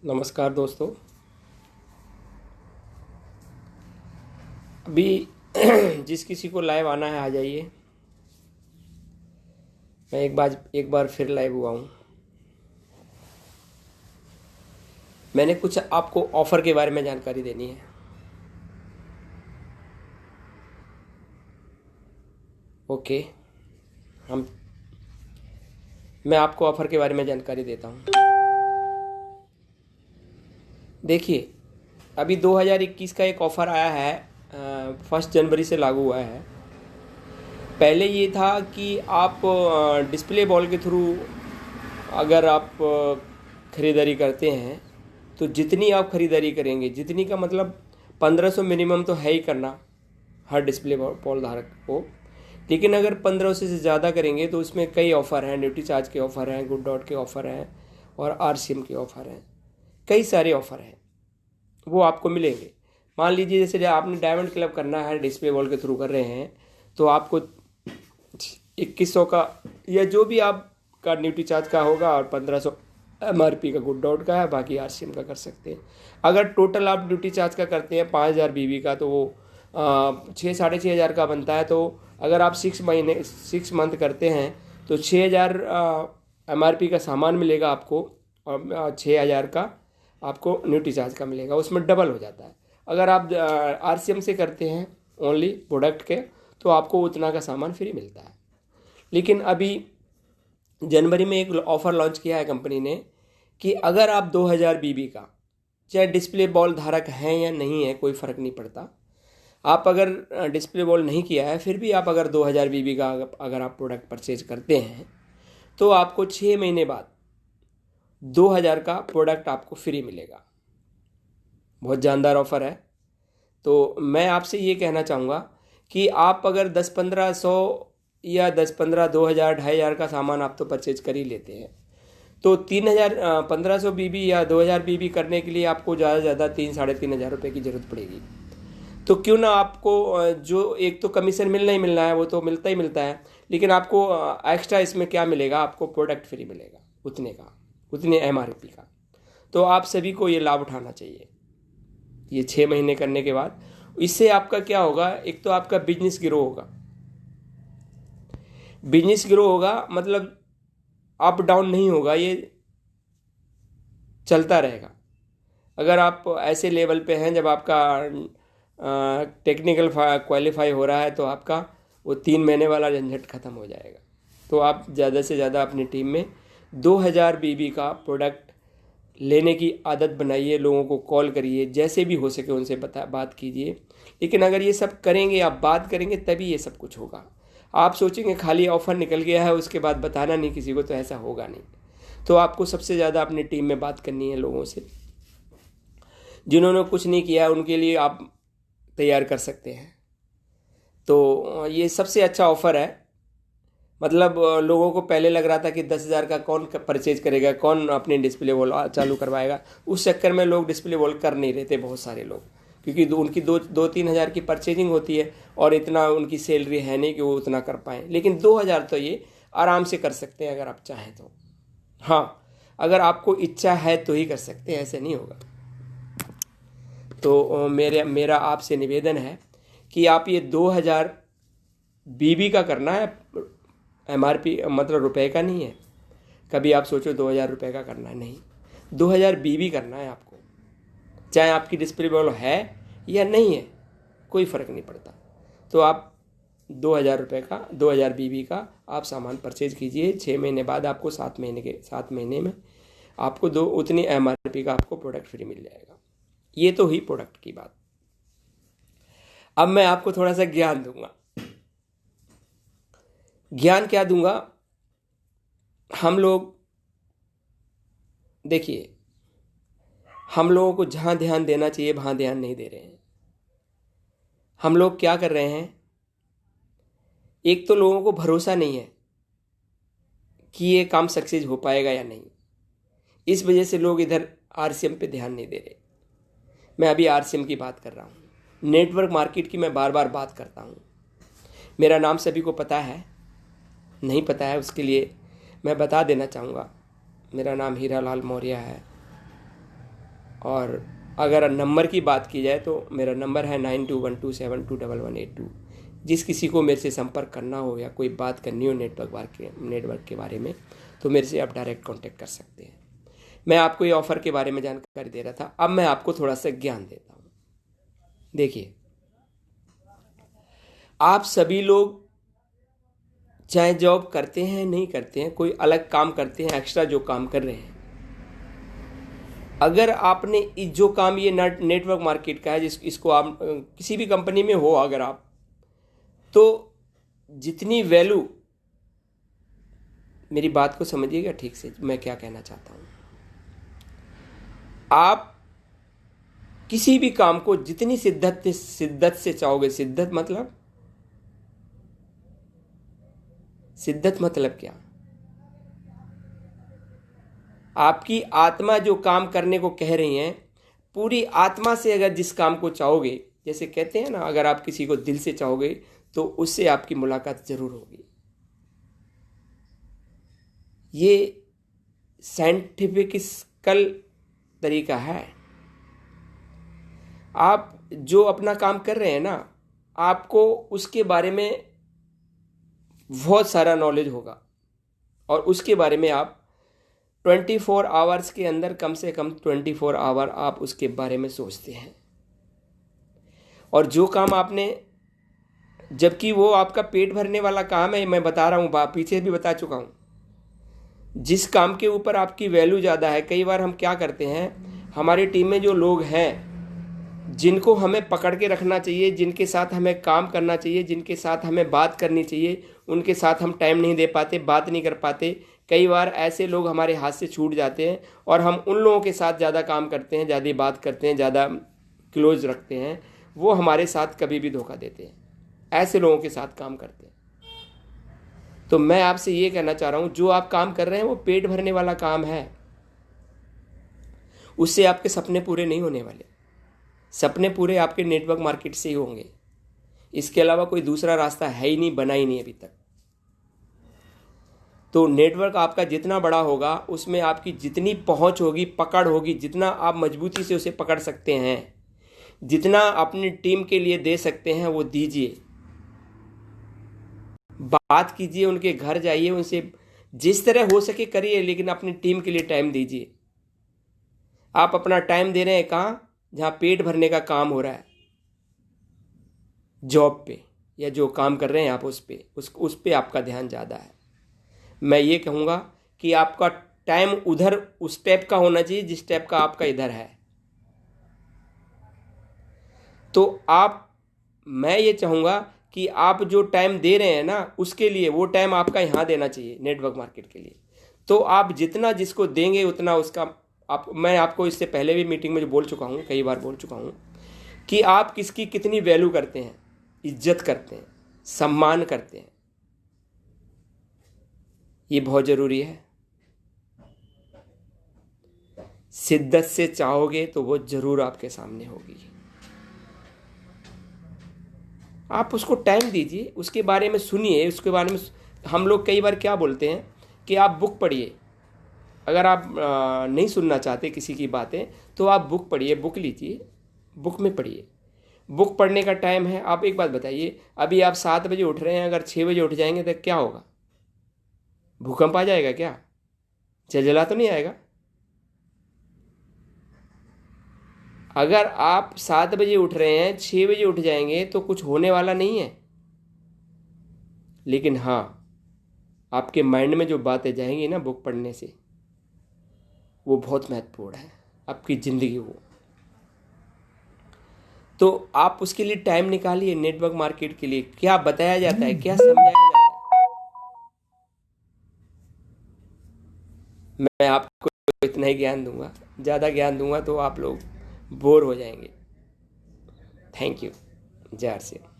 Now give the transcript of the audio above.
नमस्कार दोस्तों। अभी जिस किसी को लाइव आना है आ जाइए। मैं एक बार फिर लाइव हुआ हूँ। मैंने कुछ आपको ऑफ़र के बारे में जानकारी देनी है। ओके, हम मैं आपको ऑफ़र के बारे में जानकारी देता हूँ। देखिए, अभी 2021 का एक ऑफ़र आया है, 1 जनवरी से लागू हुआ है। पहले ये था कि आप डिस्प्ले बॉल के थ्रू अगर आप ख़रीदारी करते हैं तो जितनी आप ख़रीदारी करेंगे, जितनी का मतलब 1500 मिनिमम तो है ही करना हर डिस्प्ले बॉल धारक को। लेकिन अगर 1500 से ज़्यादा करेंगे तो उसमें कई ऑफ़र हैं, न्यूट्री चार्ज के ऑफ़र हैं, गुड डॉट के ऑफ़र हैं और आरसीएम के ऑफ़र हैं। कई सारे ऑफ़र हैं, वो आपको मिलेंगे। मान लीजिए जैसे आपने डायमंड क्लब करना है, डिस्प्ले बॉल के थ्रू कर रहे हैं तो आपको 2100 का या जो भी आपका न्यूट्री चार्ज का होगा और 1500 एमआरपी का गुड डॉट का है, बाकी आरसीएम का कर सकते हैं। अगर टोटल आप ड्यूटी चार्ज का करते हैं 5000 बीबी का तो वो 6-6.5 हज़ार का बनता है। तो अगर आप 6 मंथ करते हैं तो 6000 एमआरपी का सामान मिलेगा आपको और 6000 का आपको न्यूट्री चार्ज का मिलेगा। उसमें डबल हो जाता है। अगर आप आरसीएम से करते हैं ओनली प्रोडक्ट के तो आपको उतना का सामान फ्री मिलता है। लेकिन अभी जनवरी में एक ऑफ़र लॉन्च किया है कंपनी ने कि अगर आप 2000 बीबी का, चाहे डिस्प्ले बॉल धारक हैं या नहीं है कोई फ़र्क नहीं पड़ता, आप अगर डिस्प्ले बॉल नहीं किया है फिर भी आप अगर 2000 बीबी का अगर आप प्रोडक्ट परचेज करते हैं तो आपको 6 महीने बाद 2000 का प्रोडक्ट आपको फ्री मिलेगा। बहुत जानदार ऑफ़र है। तो मैं आपसे ये कहना चाहूँगा कि आप अगर 10-1500 या 10-15 2000 2,500 का सामान आप तो परचेज कर ही लेते हैं तो 3000 1500 बीबी या 2000 बीबी करने के लिए आपको ज़्यादा से ज़्यादा 3-3,500 रुपये की ज़रूरत पड़ेगी। तो क्यों ना आपको जो एक तो कमीशन मिलना ही मिलना है, वो तो मिलता ही मिलता है, लेकिन आपको एक्स्ट्रा इसमें क्या मिलेगा, आपको प्रोडक्ट फ्री मिलेगा उतने का, उतने एमआरपी का। तो आप सभी को ये लाभ उठाना चाहिए ये 6 महीने करने के बाद। इससे आपका क्या होगा, एक तो आपका बिजनेस ग्रो होगा। बिजनेस ग्रो होगा मतलब अप डाउन नहीं होगा, ये चलता रहेगा। अगर आप ऐसे लेवल पे हैं जब आपका टेक्निकल क्वालिफाई हो रहा है तो आपका वो 3 महीने वाला झंझट ख़त्म हो जाएगा। तो आप ज़्यादा से ज़्यादा अपनी टीम में 2000 बीबी का प्रोडक्ट लेने की आदत बनाइए। लोगों को कॉल करिए, जैसे भी हो सके उनसे बात कीजिए। लेकिन अगर ये सब करेंगे, आप बात करेंगे, तभी ये सब कुछ होगा। आप सोचेंगे खाली ऑफ़र निकल गया है उसके बाद बताना नहीं किसी को, तो ऐसा होगा नहीं। तो आपको सबसे ज़्यादा अपनी टीम में बात करनी है लोगों से। जिन्होंने कुछ नहीं किया उनके लिए आप तैयार कर सकते हैं। तो ये सबसे अच्छा ऑफ़र है। मतलब लोगों को पहले लग रहा था कि 10,000 का कौन परचेज करेगा, कौन अपनी डिस्प्ले वॉल चालू करवाएगा। उस चक्कर में लोग डिस्प्ले वॉल कर नहीं रहे थे बहुत सारे लोग, क्योंकि उनकी 2-3 हज़ार की परचेजिंग होती है और इतना उनकी सैलरी है नहीं कि वो उतना कर पाएँ। लेकिन 2000 तो ये आराम से कर सकते हैं अगर आप चाहें तो। हाँ, अगर आपको इच्छा है तो ही कर सकते हैं, ऐसे नहीं होगा। तो मेरा आपसे निवेदन है कि आप ये 2000 बीबी का करना है। एमआरपी मतलब रुपए का नहीं है। कभी आप सोचो 2000 रुपये का करना है, नहीं, 2000 बीबी करना है आपको। चाहे आपकी डिस्प्ले बॉल है या नहीं है, कोई फ़र्क नहीं पड़ता। तो आप 2000 रुपये का, 2000 बीबी का आप सामान परचेज कीजिए। 6 महीने बाद आपको 7 महीने में आपको उतनी एमआरपी का आपको प्रोडक्ट फ्री मिल जाएगा। ये तो ही प्रोडक्ट की बात। अब मैं आपको थोड़ा सा ज्ञान दूंगा। ज्ञान क्या दूंगा, हम लोग देखिए, हम लोगों को जहाँ ध्यान देना चाहिए वहाँ ध्यान नहीं दे रहे हैं। हम लोग क्या कर रहे हैं, एक तो लोगों को भरोसा नहीं है कि ये काम सक्सेस हो पाएगा या नहीं। इस वजह से लोग इधर आरसीएम पे ध्यान नहीं दे रहे। मैं अभी आरसीएम की बात कर रहा हूँ, नेटवर्क मार्केट की मैं बार बार बात करता हूँ। मेरा नाम सभी को पता है, नहीं पता है उसके लिए मैं बता देना चाहूँगा। मेरा नाम हीरालाल मौर्य है। और अगर नंबर की बात की जाए तो मेरा नंबर है 9212721182। जिस किसी को मेरे से संपर्क करना हो या कोई बात करनी हो नेटवर्क के बारे में तो मेरे से आप डायरेक्ट कांटेक्ट कर सकते हैं। मैं आपको ये ऑफ़र के बारे में जानकारी दे रहा था, अब मैं आपको थोड़ा सा ज्ञान देता हूँ। देखिए, आप सभी लोग चाहे जॉब करते हैं नहीं करते हैं, कोई अलग काम करते हैं, एक्स्ट्रा जो काम कर रहे हैं, अगर आपने जो काम ये नेटवर्क मार्केट का है इसको आप किसी भी कंपनी में हो अगर आप, तो जितनी वैल्यू, मेरी बात को समझिएगा ठीक से मैं क्या कहना चाहता हूँ, आप किसी भी काम को जितनी शिद्दत से चाहोगे, शिद्दत मतलब क्या, आपकी आत्मा जो काम करने को कह रही है, पूरी आत्मा से अगर जिस काम को चाहोगे, जैसे कहते हैं ना, अगर आप किसी को दिल से चाहोगे तो उससे आपकी मुलाकात जरूर होगी। ये साइंटिफिकल तरीका है। आप जो अपना काम कर रहे हैं ना, आपको उसके बारे में बहुत सारा नॉलेज होगा और उसके बारे में आप 24 आवर्स के अंदर कम से कम 24 आवर आप उसके बारे में सोचते हैं। और जो काम आपने, जबकि वो आपका पेट भरने वाला काम है, मैं बता रहा हूँ, पीछे भी बता चुका हूँ, जिस काम के ऊपर आपकी वैल्यू ज़्यादा है। कई बार हम क्या करते हैं, हमारी टीम में जो लोग हैं जिनको हमें पकड़ के रखना चाहिए, जिनके साथ हमें काम करना चाहिए, जिनके साथ हमें बात करनी चाहिए, उनके साथ हम टाइम नहीं दे पाते, बात नहीं कर पाते। कई बार ऐसे लोग हमारे हाथ से छूट जाते हैं और हम उन लोगों के साथ ज़्यादा काम करते हैं, ज़्यादा बात करते हैं, ज़्यादा क्लोज रखते हैं, वो हमारे साथ कभी भी धोखा देते हैं। ऐसे लोगों के साथ काम करते हैं। तो मैं आपसे ये कहना चाह रहा हूँ, जो आप काम कर रहे हैं वो पेट भरने वाला काम है, उससे आपके सपने पूरे नहीं होने वाले। सपने पूरे आपके नेटवर्क मार्केट से ही होंगे। इसके अलावा कोई दूसरा रास्ता है ही नहीं, बना ही नहीं अभी तक। तो नेटवर्क आपका जितना बड़ा होगा, उसमें आपकी जितनी पहुंच होगी, पकड़ होगी, जितना आप मजबूती से उसे पकड़ सकते हैं, जितना अपनी टीम के लिए दे सकते हैं वो दीजिए। बात कीजिए, उनके घर जाइए, उनसे जिस तरह हो सके करिए, लेकिन अपनी टीम के लिए टाइम दीजिए। आप अपना टाइम दे रहे हैं कहाँ? जहाँ पेट भरने का काम हो रहा है, जॉब पे या जो काम कर रहे हैं आप उस पे आपका ध्यान ज़्यादा है। मैं ये कहूँगा कि आपका टाइम उधर उस टाइप का होना चाहिए जिस टाइप का आपका इधर है। तो मैं ये चाहूँगा कि आप जो टाइम दे रहे हैं ना, उसके लिए वो टाइम आपका यहाँ देना चाहिए नेटवर्क मार्केट के लिए। तो आप जितना जिसको देंगे उतना उसका मैं आपको इससे पहले भी मीटिंग में जो बोल चुका हूँ, कई बार बोल चुका हूँ कि आप किसकी कितनी वैल्यू करते हैं, इज्जत करते हैं, सम्मान करते हैं, ये बहुत ज़रूरी है। शिद्दत से चाहोगे तो वो ज़रूर आपके सामने होगी। आप उसको टाइम दीजिए, उसके बारे में सुनिए, उसके बारे में हम लोग कई बार क्या बोलते हैं कि आप बुक पढ़िए। अगर आप नहीं सुनना चाहते किसी की बातें तो आप बुक पढ़िए, बुक लीजिए, बुक में पढ़िए। बुक पढ़ने का टाइम है। आप एक बात बताइए, अभी आप 7 बजे उठ रहे हैं, अगर 6 बजे उठ जाएंगे तो क्या होगा? भूकंप आ जाएगा क्या? जलजला तो नहीं आएगा? अगर आप 7 बजे उठ रहे हैं, 6 बजे उठ जाएंगे तो कुछ होने वाला नहीं है। लेकिन हाँ, आपके माइंड में जो बातें जाएंगी ना बुक पढ़ने से, वो बहुत महत्वपूर्ण है आपकी ज़िंदगी को। तो आप उसके लिए टाइम निकालिए। नेटवर्क मार्केट के लिए क्या बताया जाता है, क्या समझाया जाता है, मैं आपको इतना ही ज्ञान दूंगा। ज़्यादा ज्ञान दूंगा तो आप लोग बोर हो जाएंगे। Thank you. जय श्री राम।